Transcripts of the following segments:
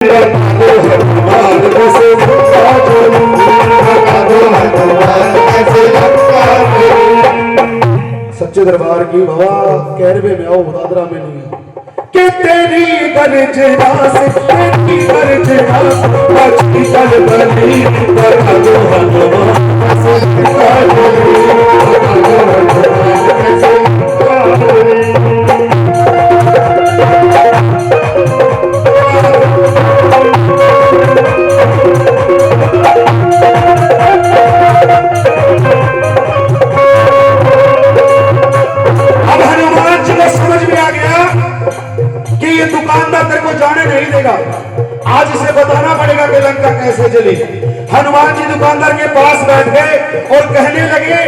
सच्चे दरबार की बाबा कैरवे में आओ दादरा में नहीं कि तेरी गर्जना से तेरी गर्जना बचती कल बनी बता दो हनुमान दुकानदार तेरे को जाने नहीं देगा। आज इसे बताना पड़ेगा कि लंका कैसे जली। हनुमान जी दुकानदार के पास बैठ गए और कहने लगे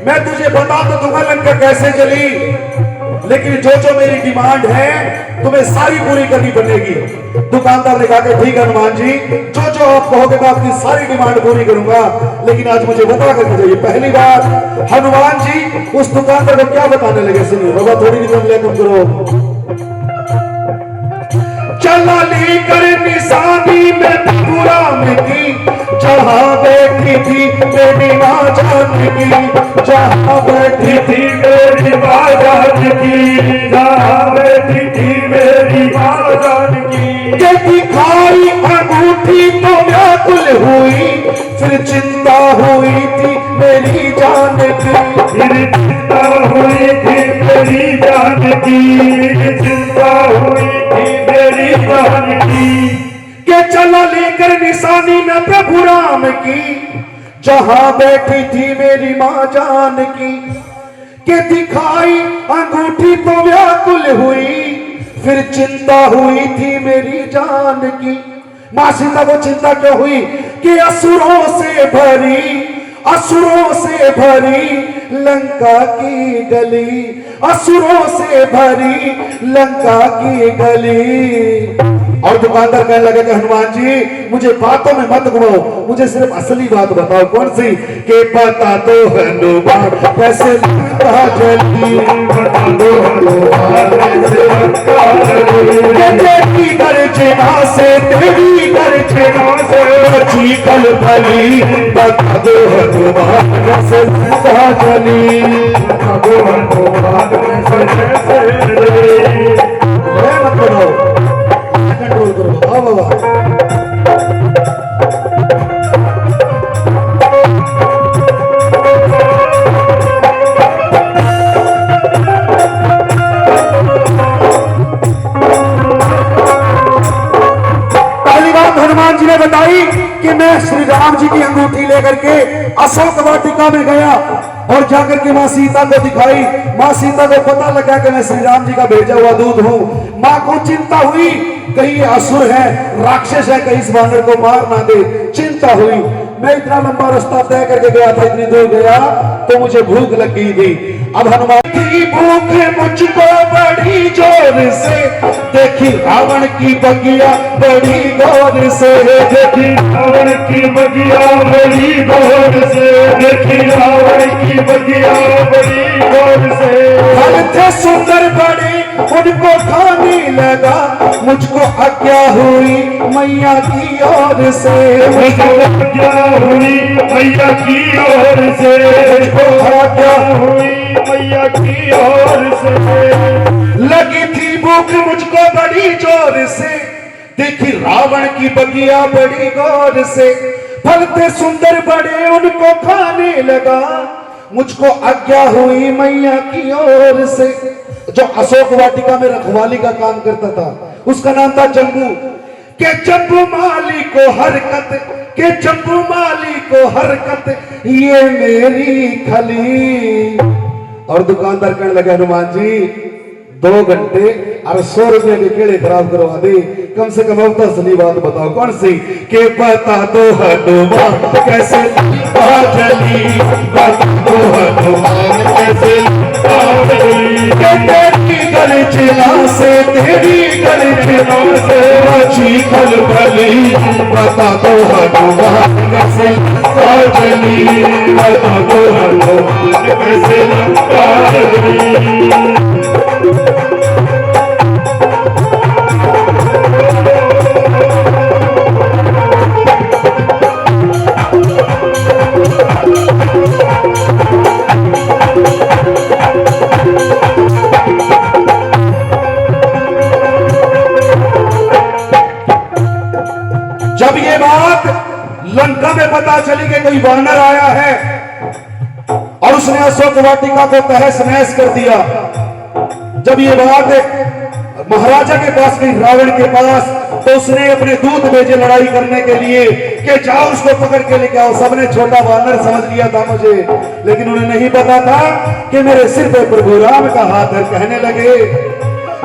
मैं तुझे बता तो दूंगा लंका कैसे जली, लेकिन जो जो मेरी डिमांड है तुम्हें सारी पूरी करनी पड़ेगी। दुकानदार ने कहा कि ठीक है हनुमान जी, जो जो आप कहोगे मैं आपकी सारी डिमांड पूरी करूंगा, लेकिन आज मुझे बता करके जाइए। पहली बात हनुमान जी उस दुकानदार को क्या बताने लगे सुनिए बाबा, थोड़ी निकल कम करो। चला लेकर निशानी में पुराण की जहां बैठी थी मेरी मां जानकी, जहां बैठी थी मेरी मां जानकी, जहां बैठी थी मेरी मां जानकी। के दिखाई अंगूठी तो व्याकुल हुई, फिर चिंता हुई थी मेरी जानकी, फिर चिंता हुई थी मेरी जानकी, चिंता हुई थी मेरी जानकी। के चला लेकर निशानी में प्रभु राम की जहां बैठी थी मेरी मां जानकी। के दिखाई अंगूठी तो व्याकुल हुई, फिर चिंता हुई थी मेरी जानकी। मां सीता को चिंता क्यों हुई कि असुरों से भरी लंका की गली, असुरों से भरी लंका की गली। और दुकानदार कहने लगे कि हनुमान जी मुझे बातों में मत घुमाओ, मुझे सिर्फ असली बात बताओ। कौन सी? के बता दो हनुमान कैसे लंका जली, बता दो हनुमान कैसे लंका जली। तेरी गर्जना से तेरी गर्जना से बची कल भली, बता दो हनुमान कैसे लंका जली, बता दो हनुमान कैसे जली। मत करो, कंट्रोल करो बाबा। पहली बात हनुमान जी ने बताई कि मैं श्री राम जी की अंगूठी लेकर के अशोक वाटिका में गया और जाकर के मां सीता को दिखाई। मां सीता को पता लगा कि मैं श्री राम जी का भेजा हुआ दूत हूं। मां को चिंता हुई कहीं ये असुर है, राक्षस है, कहीं इस वानर को मार ना दे। चिंता हुई। मैं इतना लंबा रास्ता तय करके गया था, इतनी दूर गया तो मुझे भूख लग गई थी। अब हनुमान की भूख मुझको बड़ी जोर से, देखी रावण की बगिया बड़ी गौर से, देखी रावण की बगिया बड़ी गौर से, देखी रावण की बगिया बड़ी गौर से। फल थे सुंदर बड़े उनको खाने लगा, मुझको आज्ञा हुई मैया की ओर से, मुझको आज्ञा हुई मैया की ओर से, मुझको आज्ञा हुई मैया की ओर से। लगी थी भूख मुझको बड़ी जोर से, देखी रावण की बगिया बड़ी गौर से। फल थे सुंदर बड़े उनको खाने लगा, मुझको आज्ञा हुई मैया की ओर से। जो अशोक वाटिका में रखवाली का काम करता था उसका नाम था जम्बू। के जम्बू माली को हरकत, के जम्बू माली को हरकत ये मेरी खली। और दुकानदार कहने लगे हनुमान जी 2 घंटे और 100 रुपए के केड़े खराब करवा दे, कम से कम अब तो असली बात बताओ। कौन सी? के बता दो हनुमान कैसे लंका जली, बता दो हनुमान कैसे लंका जली। तेरी गर्जना से तेरी गर्जना से बची कल भली, बता दो हनुमान कैसे लंका जली, बता दो हनुमान कैसे लंका जली। जब ये बात लंका में पता चली कि कोई वानर आया है और उसने अशोक वाटिका को तहस नहस कर दिया, जब ये बात महाराजा के पास गई, रावण के पास, तो उसने अपने दूत भेजे लड़ाई करने के लिए कि जाओ उसको पकड़ के लेके आओ। सबने छोटा वानर समझ लिया था मुझे, लेकिन उन्हें नहीं पता था कि मेरे सिर पे प्रभु राम का हाथ है। कहने लगे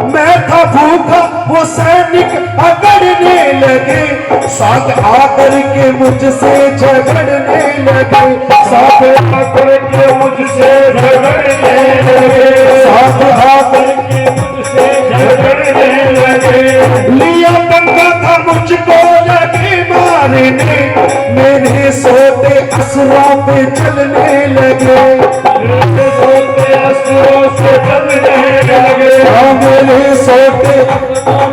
मैं था भूखा, वो सैनिक पकड़ने लगे, साथ आकर के मुझसे झगड़ने लगे, साथ आकर के मुझसे झगड़ने लगे, साथ आकर के मुझसे झगड़ने लगे। लिया पंगा था मुझको लगे मारने, मेरे सोते असुरों पे चलने लगे, मेरे सोते असुरों से चलने लगे, मेरे सोते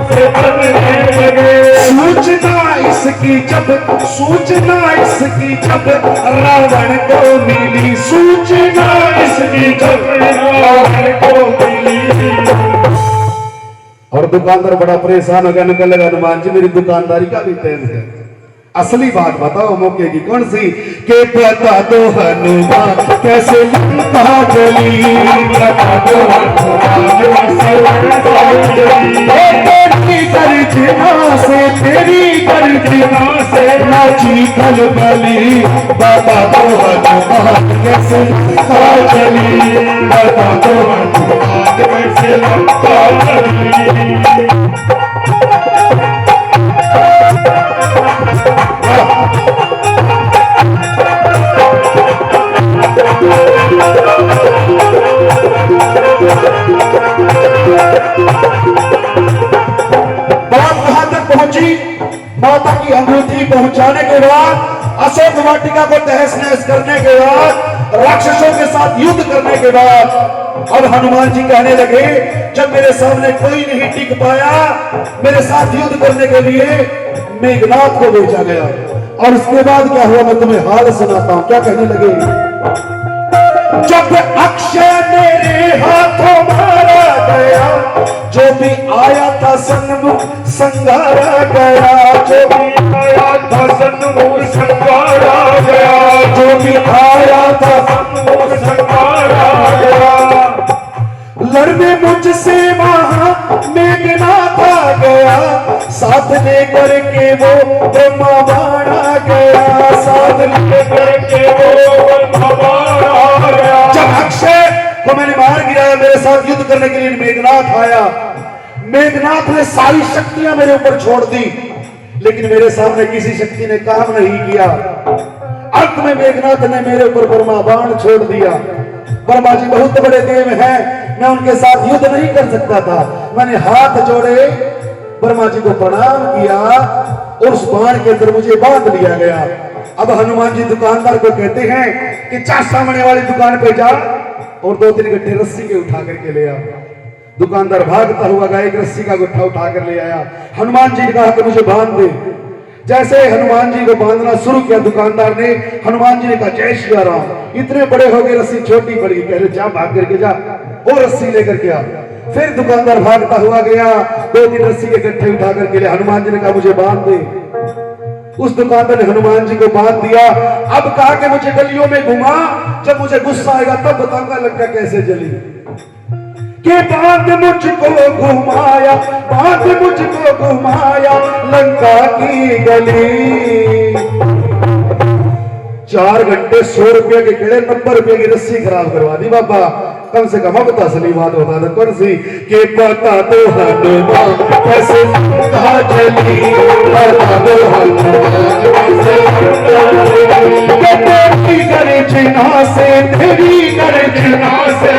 से चलने लगे। सूचना इसकी जब रावण को मिली, सूचना इसकी जब रावण को मिली। और दुकानदार बड़ा परेशान हो गया, निकल लगा हनुमान जी मेरी दुकानदारी का भी टाइम है, असली बात बताओ मौके की कौन सी, के बता दो हनुमान कैसे लंका जली, बता दो हनुमान कैसे तेरी गर्जना से, तेरी गर्जना से नाची खलबली, बता दो हनुमान कैसे लंका जली, बता दो हनुमान कैसे लंका जली। माता की अंगूठी पहुंचाने के बाद, अशोक वाटिका को तहस नहस करने के बाद, राक्षसों के साथ युद्ध करने के बाद, अब हनुमान जी कहने लगे जब मेरे सामने कोई नहीं टिक पाया मेरे साथ युद्ध करने के लिए, मेघनाथ को भेजा गया। और उसके बाद क्या हुआ मैं तुम्हें हाल सुनाता हूं। क्या कहने लगे, जब अक्षय मेरे हाथों मारा गया, जो भी आया था सन्मुख संगारा गया, जो भी आया था सन्मुख संगारा गया, जो भी आया था सन्मुख संगारा गया। लड़ने मुझसे वहां मेघनाथ आ गया, साथ लेकर के वो ब्रह्मा बाण आ गया, साथ लेकर के वो ब्रह्मा बाण आ गया। जब अक्षय को मैंने मार गिराया, मेरे साथ युद्ध करने के लिए मेघनाथ आया, मेघनाथ ने सारी शक्तियां मेरे ऊपर छोड़ दी, लेकिन मेरे सामने किसी शक्ति ने काम नहीं किया। अंत में मेघनाथ ने मेरे ऊपर ब्रह्मा बाण छोड़ दिया। ब्रह्मा जी बहुत बड़े देव हैं, मैं उनके साथ युद्ध नहीं कर सकता था। मैंने हाथ जोड़े, ब्रह्मा जी को प्रणाम किया और उस बाण के अंदर मुझे बांध लिया गया। अब हनुमान जी दुकानदार को कहते हैं कि चार सामने वाली दुकान पे जा और 2-3 गट्ठे रस्सी के उठा करके ले आ। दुकानदार भागता हुआ गया, एक रस्सी का गुट्ठा उठा कर ले आया। हनुमान जी ने कहा कि मुझे बांध दे। जैसे हनुमान जी को बांधना शुरू किया दुकानदार ने, हनुमान जी ने कहा जय श्री राम। इतने बड़े हो गए, रस्सी छोटी पड़ गई। कह रहे जा भाग करके जा, वो रस्सी लेकर के आ। फिर दुकानदार भागता हुआ गया, 2-3 रस्सी के गट्ठे उठा करके ले। हनुमान जी ने कहा मुझे बांध दे। उस दुकानदार ने हनुमान जी को बांध दिया। अब कहा कि मुझे गलियों में घुमा, जब मुझे गुस्सा आएगा तब बताऊंगा लंका कैसे जली। के बांध मुझको घुमाया, बांध मुझको घुमाया लंका की गली। 4 घंटे 100 रुपये के खेड़े 90 रुपये की रस्सी खराब करवा दी बाबा। कम से कम अब तो असली बात बता दो कौन सी, के पता तो हनुमान कैसे लंका जली, पता तो हनुमान कैसे तेरी गर्जना से, तेरी गर्जना से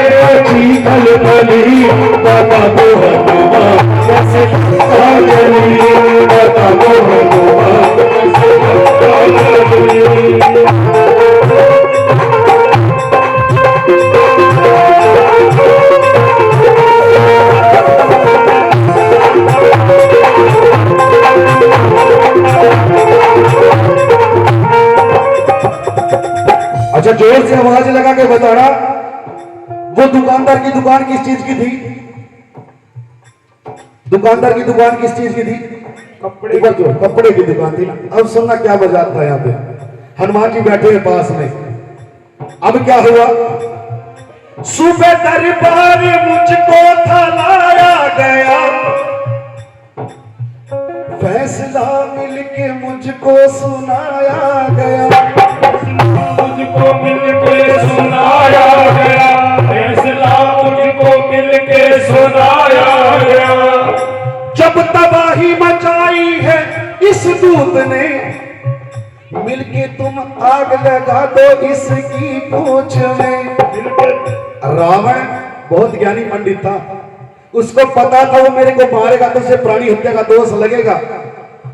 चीखल बली, पता तो हनुमान कैसे लंका जली, पता तो हनुमान कैसे लंका जली। अच्छा जोर से आवाज लगा के बताना, वो दुकानदार की दुकान किस चीज की थी? दुकानदार की दुकान किस चीज की थी? कपड़े ऊपर जो कपड़े की दुकान थी ना। अब सुनना क्या मजाक था यहाँ पे। हनुमान जी बैठे हैं पास में। अब क्या हुआ, सुबह दरबार मुझको थलाया गया, फैसला मिलके मुझको सुनाया गया, मुझको मिलके सुनाया गया, फैसला मुझको मिलके सुनाया गया। जब तबाही मचाई है इस दूत ने, मिलके तुम आग लगा दो इसकी पूंछ में। रावण बहुत ज्ञानी पंडित था, उसको पता था वो मेरे को मारेगा तो उसे प्राणी हत्या का दोष लगेगा।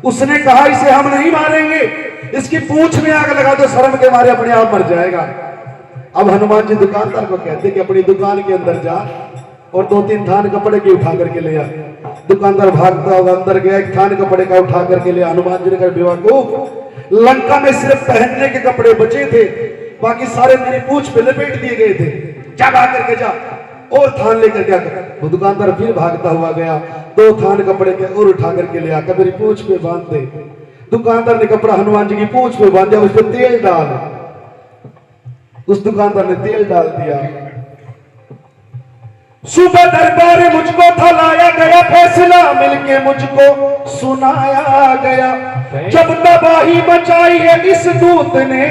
उसने कहा इसे हम नहीं मारेंगे, इसकी पूंछ में आग लगा दो, शर्म के मारे अपने आप मर जाएगा। अब हनुमान जी दुकानदार को कहते कि अपनी दुकान के अंदर जा और 2-3 थान कपड़े की उठा करके ले आ। दुकानदार भागता हुआ अंदर गया, एक थान कपड़े का उठा करके ले। हनुमान जी ने कहा बेवकूफ, लंका में सिर्फ पहनने के कपड़े बचे थे, बाकी सारे मेरी पूंछ पे लपेट दिए गए थे, जा भाग करके जा और थान लेकर क्या कर। वो दुकानदार फिर भागता हुआ गया, 2 थान कपड़े के और उठा करके ले आकर मेरी पूंछ पे बांध दे। दुकानदार ने कपड़ा हनुमान जी की पूंछ पे बांध दिया, उसमें तेल डाल। उस दुकानदार ने तेल डाल दिया। सुबह दरबार मुझको थलाया गया, फैसला मिलके मुझको सुनाया गया। जब तबाही मचाई है इस दूत ने,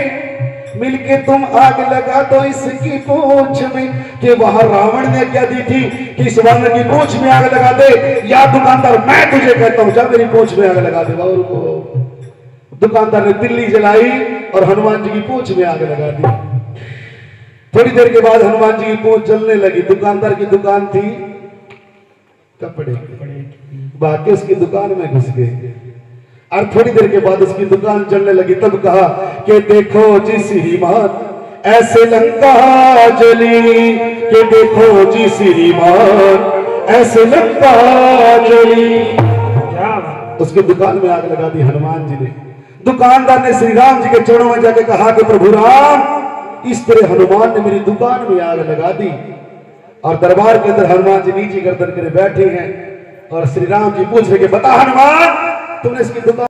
मिलके तुम आग लगा दो इसकी पूंछ में। कि वहां रावण ने क्या दी थी कि इस वानर की पूंछ में आग लगा दे, या दुकानदार मैं तुझे कहता हूं जा मेरी पूंछ में आग लगा दे। और को दुकानदार ने तिल्ली जलाई और हनुमान जी की पूंछ में आग लगा दी। थोड़ी देर के बाद हनुमान जी की पूंछ जलने लगी। दुकानदार की दुकान थी कपड़े, बाकी उसकी दुकान में घुस गए और थोड़ी देर के बाद उसकी दुकान जलने लगी। तब कहा कि देखो जी श्रीमान ऐसे लंका जली, कि देखो जी श्रीमान ऐसे लंका जली। उसकी दुकान में आग लगा दी हनुमान जी ने। दुकानदार ने श्री राम जी के चरणों में जाके कहा कि प्रभु राम, इस तरह हनुमान ने मेरी दुकान में आग लगा दी। और दरबार के अंदर हनुमान जी नीचे गर्दन करे बैठे हैं और श्री राम जी पूछ रहे कि बता हनुमान, तुमने इसकी दुकान